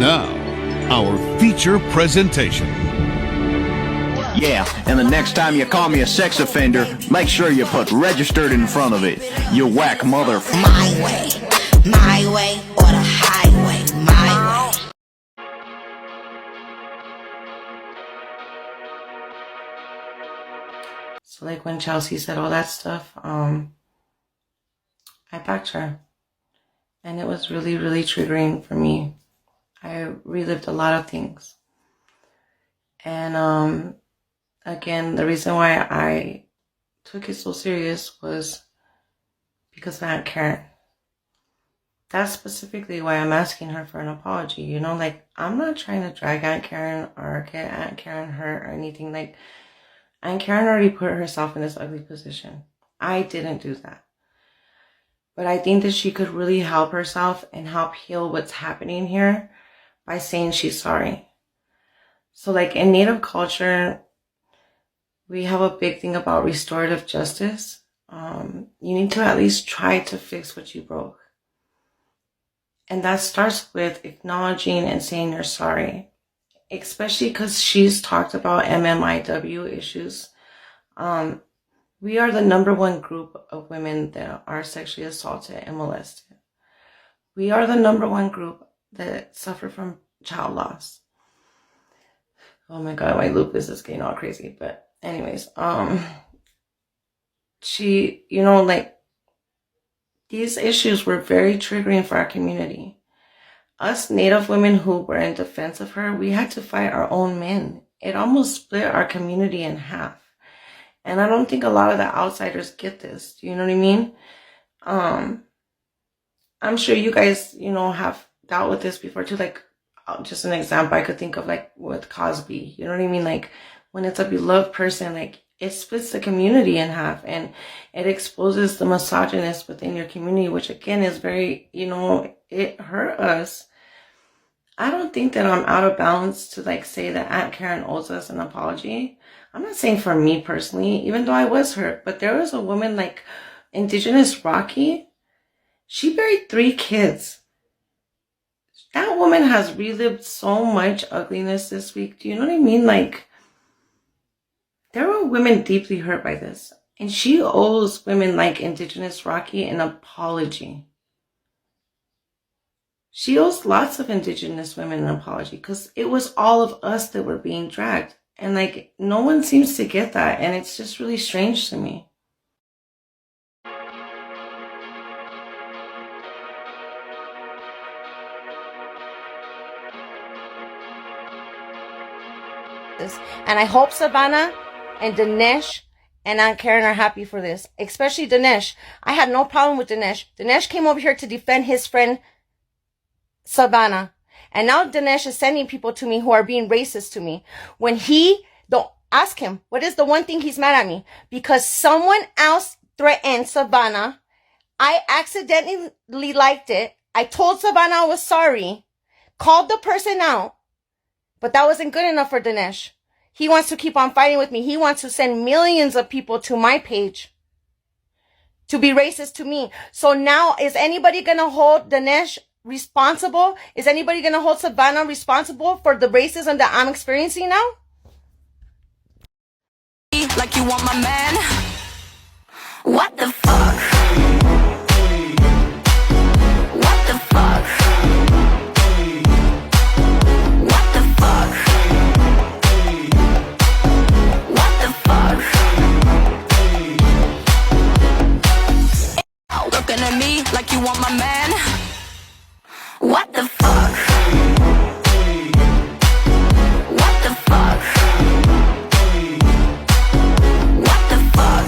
Now, our feature presentation. Yeah, and the next time you call me a sex offender, make sure you put registered in front of it. You whack mother. My way, or the highway, my way. So like when Chelsea said all that stuff, I backed her. And it was really, really triggering for me. I relived a lot of things. And again, the reason why I took it so serious was because of Aunt Karen. That's specifically why I'm asking her for an apology. You know, like, I'm not trying to drag Aunt Karen or get Aunt Karen hurt or anything. Like, Aunt Karen already put herself in this ugly position. I didn't do that. But I think that she could really help herself and help heal what's happening here by saying she's sorry. So like in Native culture, we have a big thing about restorative justice. You need to at least try to fix what you broke. And that starts with acknowledging and saying you're sorry. Especially because she's talked about MMIW issues. We are the #1 group of women that are sexually assaulted and molested. We are the #1 group that suffer from child loss. Oh my God, my lupus is getting all crazy. But anyways, she, you know, like, these issues were very triggering for our community. Us Native women who were in defense of her, we had to fight our own men. It almost split our community in half. And I don't think a lot of the outsiders get this. Do you know what I mean? I'm sure you guys, you know, have dealt with this before too. Like, just an example I could think of, like with Cosby. You know what I mean? Like, when it's a beloved person, like, it splits the community in half and it exposes the misogynist within your community, which again is very, you know, it hurt us. I don't think that I'm out of bounds to like say that Aunt Karen owes us an apology. I'm not saying for me personally, even though I was hurt, but there was a woman like Indigenous Rocky. She buried 3 kids. That woman has relived so much ugliness this week. Do you know what I mean? Like, there were women deeply hurt by this. And she owes women like Indigenous Rocky an apology. She owes lots of Indigenous women an apology because it was all of us that were being dragged. And like, no one seems to get that. And it's just really strange to me. And I hope Savannah and Danesh and Aunt Karen are happy for this. Especially Danesh. I had no problem with Danesh. Danesh came over here to defend his friend Savannah. And now Danesh is sending people to me who are being racist to me. When he, don't ask him, what is the one thing he's mad at me? Because someone else threatened Savannah. I accidentally liked it. I told Savannah I was sorry. Called the person out. But that wasn't good enough for Danesh. He wants to keep on fighting with me. He wants to send millions of people to my page to be racist to me. So now, is anybody going to hold Danesh responsible? Is anybody going to hold Savannah responsible for the racism that I'm experiencing now? Like you want my man? What the fuck? What the fuck? What the fuck? What the fuck? Looking at me like you want my man? What the fuck? What the fuck? What the fuck?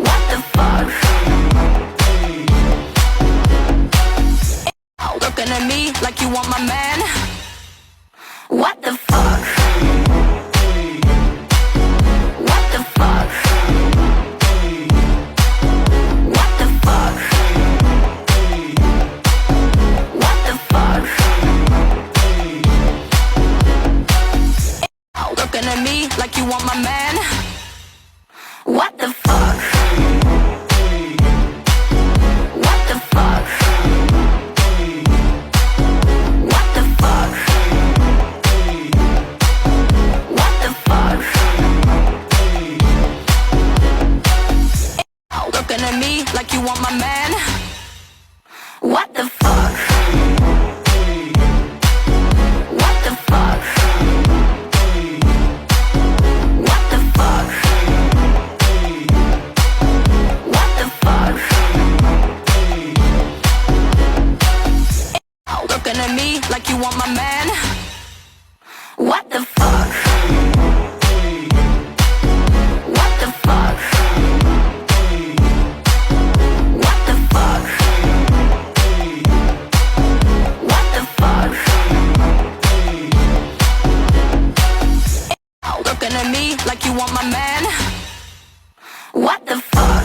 What the fuck? Looking at me like you want my man? What the fuck? What the fuck? What the fuck? What the fuck? Looking at me like you want my man? What the fuck? What the fuck? looking at me like you want my man. What the fuck? What the fuck? What the fuck? What the fuck? Looking at me like you want my man. What the fuck?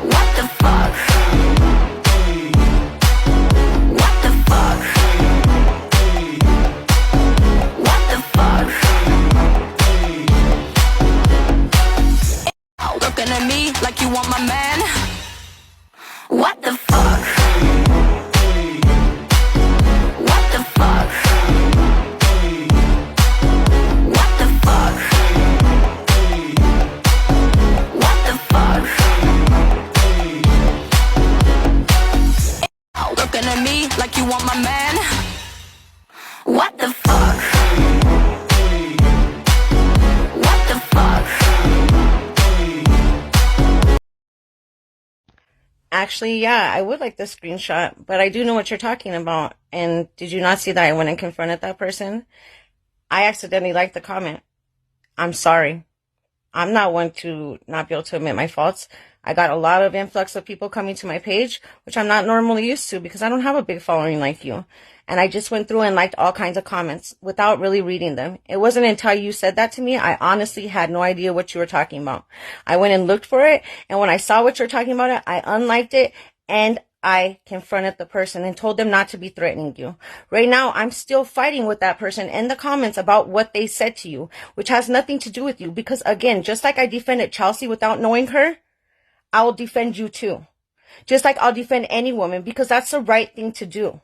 What the fuck? What the fuck? What the fuck? Looking at me like you want my man. What the fuck? What the fuck? What the fuck? What the fuck? Looking at me like you want my man. What the fuck? What the fuck? Actually, yeah, I would like the screenshot, but I do know what you're talking about. And did you not see that I went and confronted that person? I accidentally liked the comment. I'm sorry. I'm not one to not be able to admit my faults. I got a lot of influx of people coming to my page, which I'm not normally used to because I don't have a big following like you. And I just went through and liked all kinds of comments without really reading them. It wasn't until you said that to me, I honestly had no idea what you were talking about. I went and looked for it, and when I saw what you were talking about, I unliked it, and I confronted the person and told them not to be threatening you. Right now, I'm still fighting with that person in the comments about what they said to you, which has nothing to do with you. Because again, just like I defended Chelsea without knowing her, I will defend you too. Just like I'll defend any woman, because that's the right thing to do.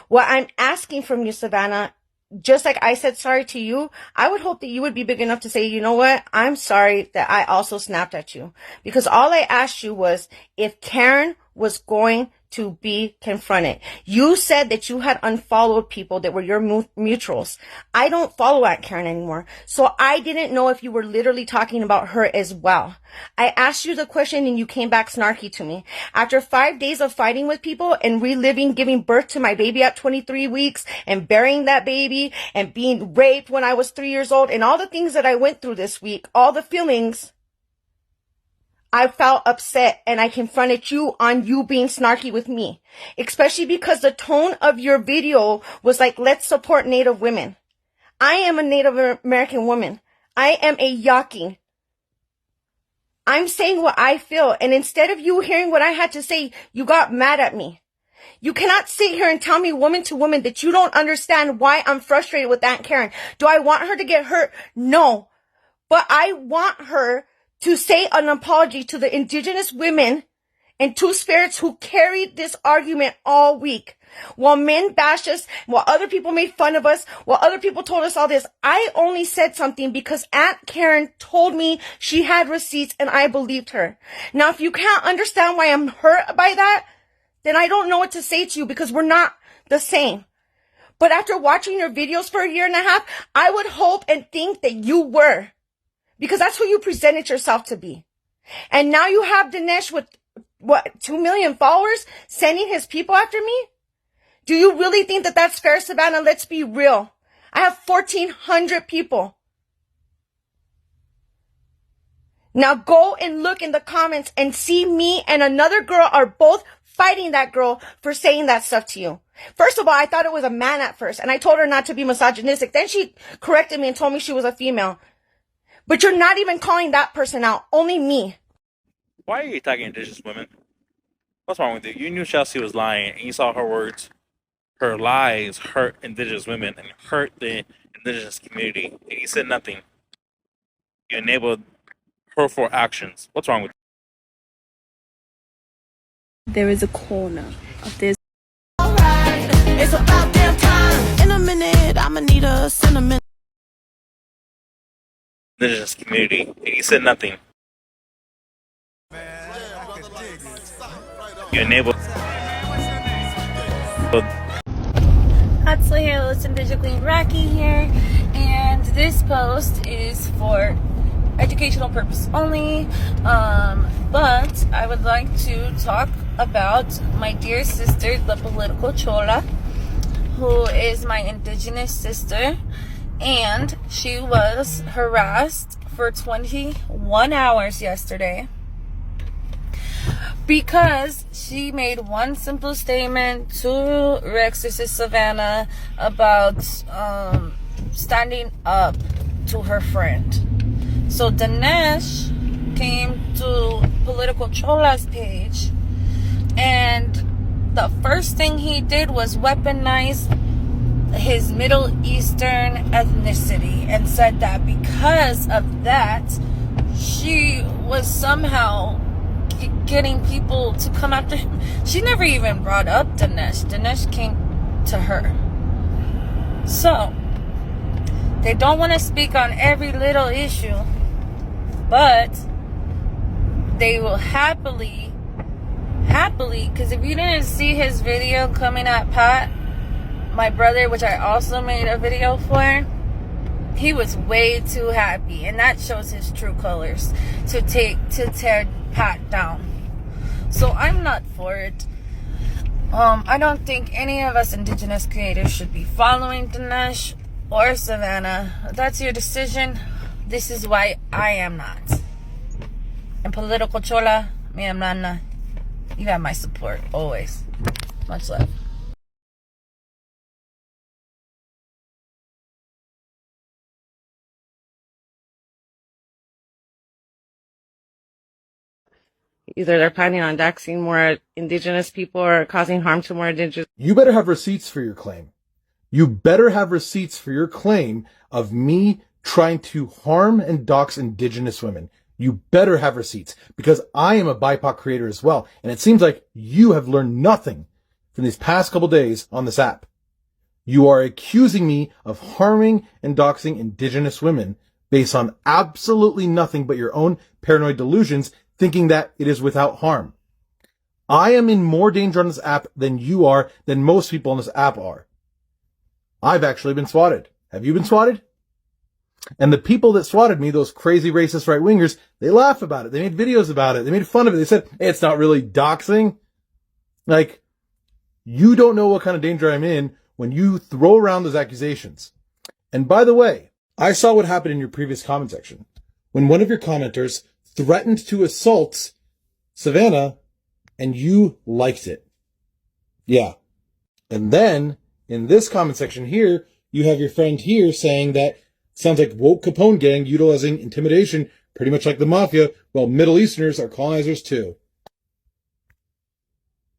What I'm asking from you, Savannah, just like I said sorry to you, I would hope that you would be big enough to say, you know what? I'm sorry that I also snapped at you. Because all I asked you was if Karen was going to be confronted. You said that you had unfollowed people that were your mutuals. I don't follow at Karen anymore. So I didn't know if you were literally talking about her as well. I asked you the question and you came back snarky to me. After 5 days of fighting with people and reliving giving birth to my baby at 23 weeks and burying that baby and being raped when I was 3 years old and all the things that I went through this week, all the feelings, I felt upset and I confronted you on you being snarky with me, especially because the tone of your video was like, let's support Native women. I am a Native American woman. I am a Yaqui. I'm saying what I feel, and instead of you hearing what I had to say, you got mad at me. You cannot sit here and tell me woman to woman that you don't understand why I'm frustrated with Aunt Karen. Do I want her to get hurt? No. But I want her to say an apology to the Indigenous women and Two Spirits who carried this argument all week. While men bashed us, while other people made fun of us, while other people told us all this, I only said something because Aunt Karen told me she had receipts and I believed her. Now, if you can't understand why I'm hurt by that, then I don't know what to say to you because we're not the same. But after watching your videos for a year and a half, I would hope and think that you were. Because that's who you presented yourself to be. And now you have Danesh with, 2 million followers sending his people after me? Do you really think that that's fair, Savannah? Let's be real. I have 1,400 people. Now go and look in the comments and see me and another girl are both fighting that girl for saying that stuff to you. First of all, I thought it was a man at first, and I told her not to be misogynistic. Then she corrected me and told me she was a female. But you're not even calling that person out. Only me. Why are you attacking Indigenous women? What's wrong with you? You knew Chelsea was lying, and you saw her words. Her lies hurt Indigenous women and hurt the Indigenous community, and you said nothing. You enabled hurtful actions. What's wrong with you? There is a corner of this. Alright, it's about damn time. In a minute, I'ma need a cinnamon. Indigenous community, and you said nothing. You enabled. Hatsla here, it's Indigenous Iraqi here, and this post is for educational purpose only, but I would like to talk about my dear sister, the political chola, who is my indigenous sister, and she was harassed for 21 hours yesterday because she made one simple statement to Rex's Savannah about standing up to her friend. So Danesh came to Political Chola's page, and the first thing he did was weaponize his Middle Eastern ethnicity and said that because of that, she was somehow getting people to come after him. She never even brought up Danesh. Danesh came to her. So, they don't want to speak on every little issue, but they will happily, because if you didn't see his video coming at Pat, my brother, which I also made a video for, he was way too happy, and that shows his true colors, to tear Pat down. So I'm not for it. I don't think any of us indigenous creators should be following Danesh or Savannah. That's your decision. This is why I am not. And Political Chola, mi hermana, you have my support always. Much love. Either they're planning on doxing more indigenous people or causing harm to more indigenous. You better have receipts for your claim. You better have receipts for your claim of me trying to harm and dox indigenous women. You better have receipts, because I am a BIPOC creator as well. And it seems like you have learned nothing from these past couple days on this app. You are accusing me of harming and doxing indigenous women based on absolutely nothing but your own paranoid delusions, thinking that it is without harm. I am in more danger on this app than you are, than most people on this app are. I've actually been swatted. Have you been swatted? And the people that swatted me, those crazy racist right-wingers, they laugh about it. They made videos about it. They made fun of it. They said, hey, it's not really doxing. Like, you don't know what kind of danger I'm in when you throw around those accusations. And by the way, I saw what happened in your previous comment section when one of your commenters threatened to assault Savannah and you liked it. Yeah. And then in this comment section here, you have your friend here saying that sounds like woke Capone gang utilizing intimidation, pretty much like the mafia, while Middle Easterners are colonizers too.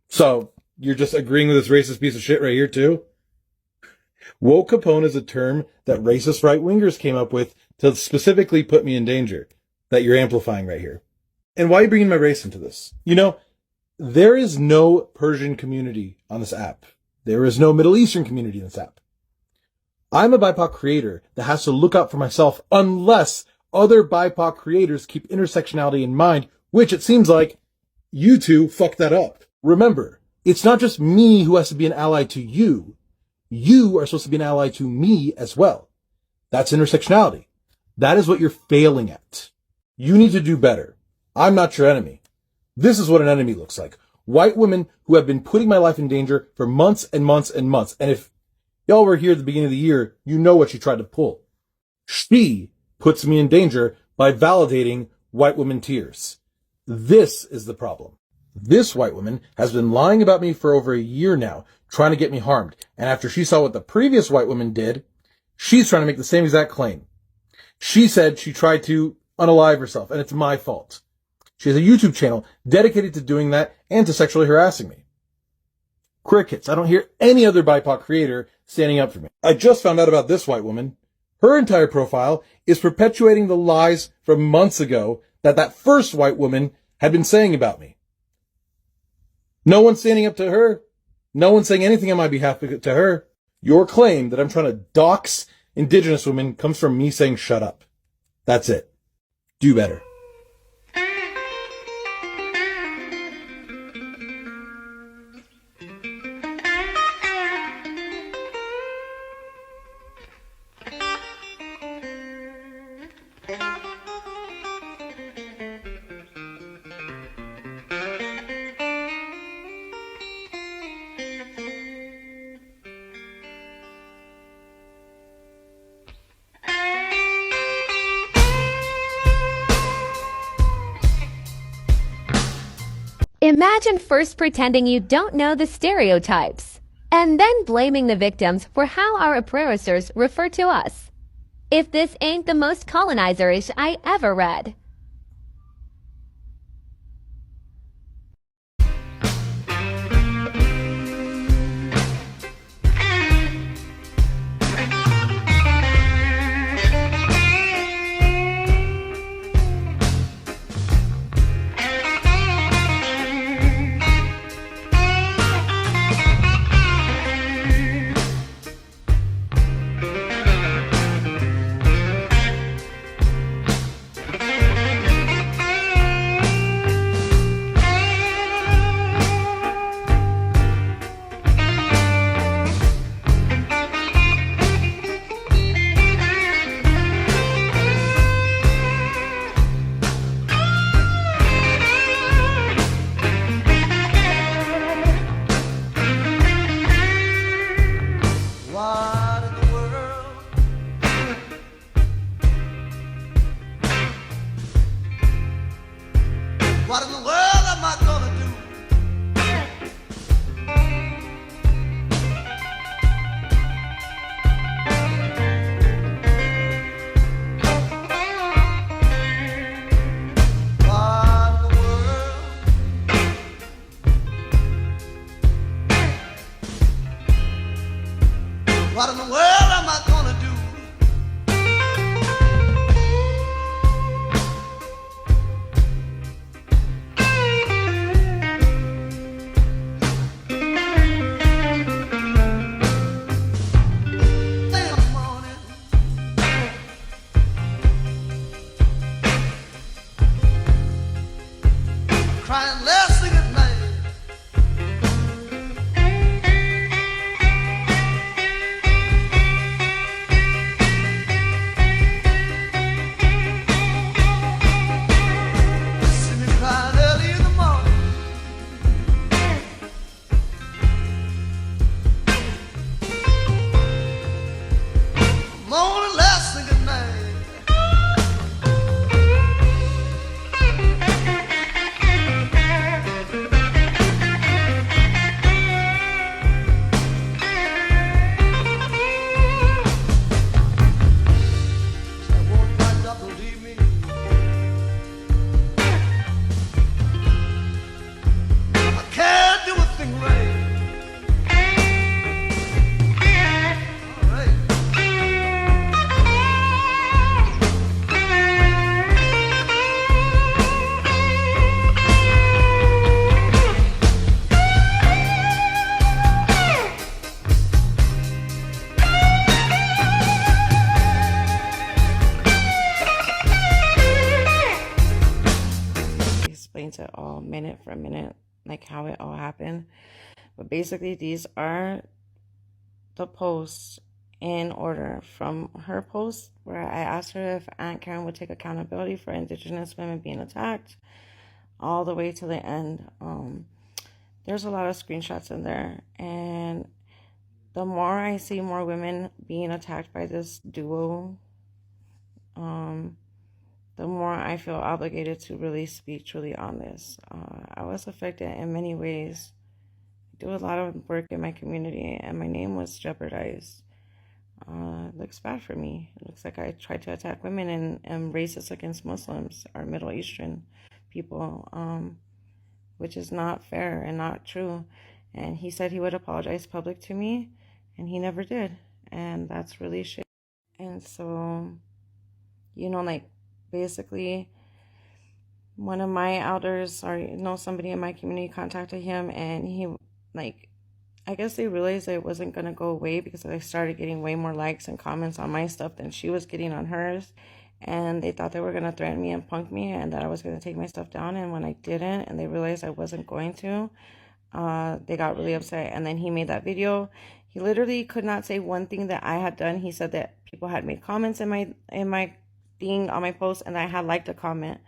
So you're just agreeing with this racist piece of shit right here too? Woke Capone is a term that racist right-wingers came up with to specifically put me in danger, that you're amplifying right here. And why are you bringing my race into this? You know, there is no Persian community on this app. There is no Middle Eastern community in this app. I'm a BIPOC creator that has to look out for myself unless other BIPOC creators keep intersectionality in mind, which it seems like you two fucked that up. Remember, it's not just me who has to be an ally to you. You are supposed to be an ally to me as well. That's intersectionality. That is what you're failing at. You need to do better. I'm not your enemy. This is what an enemy looks like. White women who have been putting my life in danger for months and months and months. And if y'all were here at the beginning of the year, you know what she tried to pull. She puts me in danger by validating white women tears. This is the problem. This white woman has been lying about me for over a year now, trying to get me harmed. And after she saw what the previous white woman did, she's trying to make the same exact claim. She said she tried to unalive herself, and it's my fault. She has a YouTube channel dedicated to doing that and to sexually harassing me. Crickets. I don't hear any other BIPOC creator standing up for me. I just found out about this white woman. Her entire profile is perpetuating the lies from months ago that first white woman had been saying about me. No one's standing up to her. No one's saying anything on my behalf to her. Your claim that I'm trying to dox indigenous women comes from me saying shut up. That's it. Do better. Imagine first pretending you don't know the stereotypes, and then blaming the victims for how our oppressors refer to us. If this ain't the most colonizerish I ever read. What in the world am I gonna do? What in the world am I gonna do? Crying last thing at night. See me crying early in the morning. Moaning last thing at night. Explains it all minute for minute, like how it all happened. But basically, these are the posts in order from her post where I asked her if Aunt Karen would take accountability for Indigenous women being attacked, all the way to the end. There's a lot of screenshots in there, and the more I see more women being attacked by this duo, the more I feel obligated to really speak truly on this. I was affected in many ways. I do a lot of work in my community, and my name was jeopardized. It looks bad for me. It looks like I tried to attack women and racist against Muslims or Middle Eastern people, which is not fair and not true. And he said he would apologize public to me, and he never did. And that's really shit. And so, like, basically, one of my elders, or somebody in my community contacted him, and he, I guess they realized it wasn't going to go away because I started getting way more likes and comments on my stuff than she was getting on hers. And they thought they were going to threaten me and punk me and that I was going to take my stuff down. And when I didn't, and they realized I wasn't going to, they got really upset. And then he made that video. He literally could not say one thing that I had done. He said that people had made comments in my thing on my post, and I had liked a comment.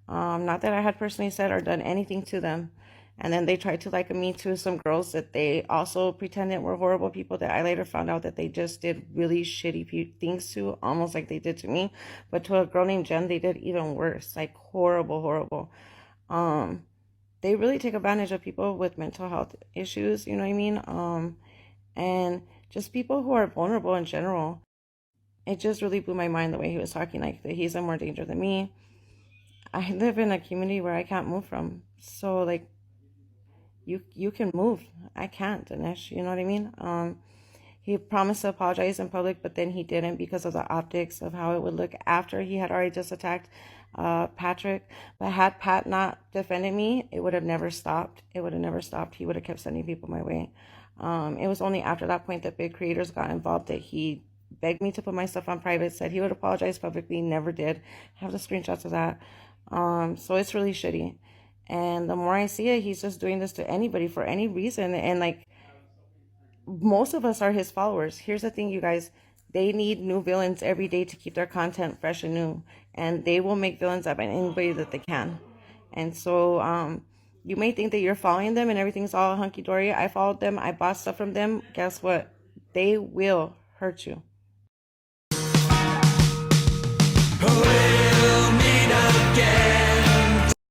Not that I had personally said or done anything to them. And then they tried to liken me to some girls that they also pretended were horrible people that I later found out that they just did really shitty things to, almost like they did to me. But to a girl named Jen, they did even worse, like horrible. they really take advantage of people with mental health issues, you know what I mean? And just people who are vulnerable in general. It just really blew my mind the way he was talking, like that he's in more danger than me. I live in a community where I can't move from. So like you can move. I can't, Danesh, you know what I mean? He promised to apologize in public, but then he didn't because of the optics of how it would look after he had already just attacked Patrick. But had Pat not defended me, it would have never stopped. It would have never stopped. He would have kept sending people my way. It was only after that point that big creators got involved that he begged me to put my stuff on private, said he would apologize publicly, never did. I have the screenshots of that. So it's really shitty. And the more I see it, he's just doing this to anybody for any reason. And like, most of us are his followers. Here's the thing, you guys. They need new villains every day to keep their content fresh and new. And they will make villains up in anybody that they can. And so, you may think that you're following them and everything's all hunky-dory. I followed them. I bought stuff from them. Guess what? They will hurt you.